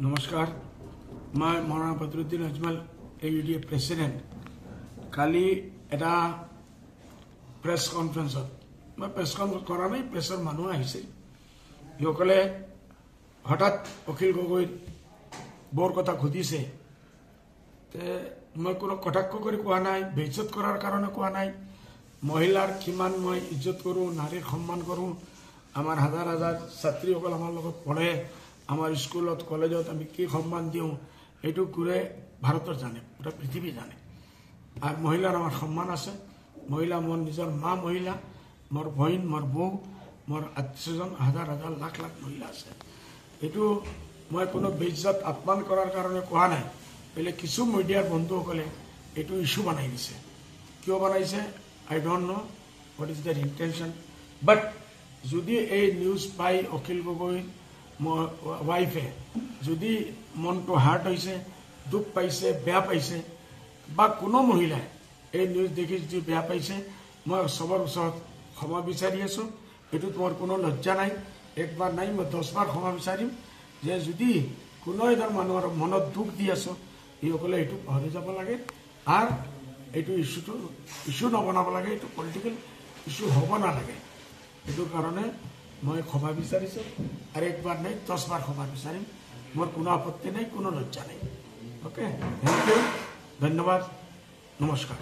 नमस्कार मैं मौलाना Badruddin Ajmal AUDA president काली एटा press conference मैं प्रेस कॉन्फ्रेंस करा नहीं प्रेसर मानुह आहिছে ইসকলে হঠাৎ অখিল গগৈ বৰ কথা খুদিছে তে মই কোনো কটাক্ষ কৰি কোৱা নাই বেইজ্জত কৰাৰ কাৰণে কোৱা নাই মহিলাৰ কিমান মই ইজ্জত কৰো নাৰীৰ সম্মান কৰো আমাৰ হাজাৰ হাজাৰ ছাত্ৰীসকল আমাৰ লগত পঢ়ে আমার স্কুলত কলেজত আমি কি সম্মান দিওঁ এটু ঘুরে ভারতের জানে পুরা পৃথিবী জানে আর মহিলার আমার সম্মান আছে মহিলা মোর নিজের মা মহিলা মোর বহিন মোর বউ মোর আত্মীয়জন হাজার হাজার লাখ লাখ মহিলা আছে এটু মই কোনো বেইজ্জত আপমান করার কারণে কোয়া নাই বলে কিছু মিডিয়ার বন্ধুসকলে এটু ইস্যু বানাই দিছে কিয় বানাইছে I don't know what is their intention but যদি এই নিউজ পাই অখিল গগৈ वाइफे যদি মনটো হার্ট হয়েছে দুঃখ পাইছে বেয়া পাইছে বা কোনো মহিলাই এই নিউজ দেখি যদি বেয়া পাইছে মই সবার ওচৰত ক্ষমা বিচাৰি আছো এটু তোমাৰ কোনো লজ্জা নাই একবাৰ নাই মই 10 বাৰ ক্ষমা বিচাৰিম যে যদি কোনো এজন মানুহৰ মনত দুখ দি আছো এইসকলে এটু পাহৰি যাব লাগে আর এটু ইস্যু নবনাব লাগে এটু পলিটিক্যাল ইস্যু হ'ব নালাগে এটুৰ কাৰণে मैं क्षमा विचारिছো और एक बार नहीं 10 बार क्षमा विचारिम मोर कोनो आपत्ति नहीं कोनो लज्जा नहीं ओके थैंक यू धन्यवाद नमस्कार।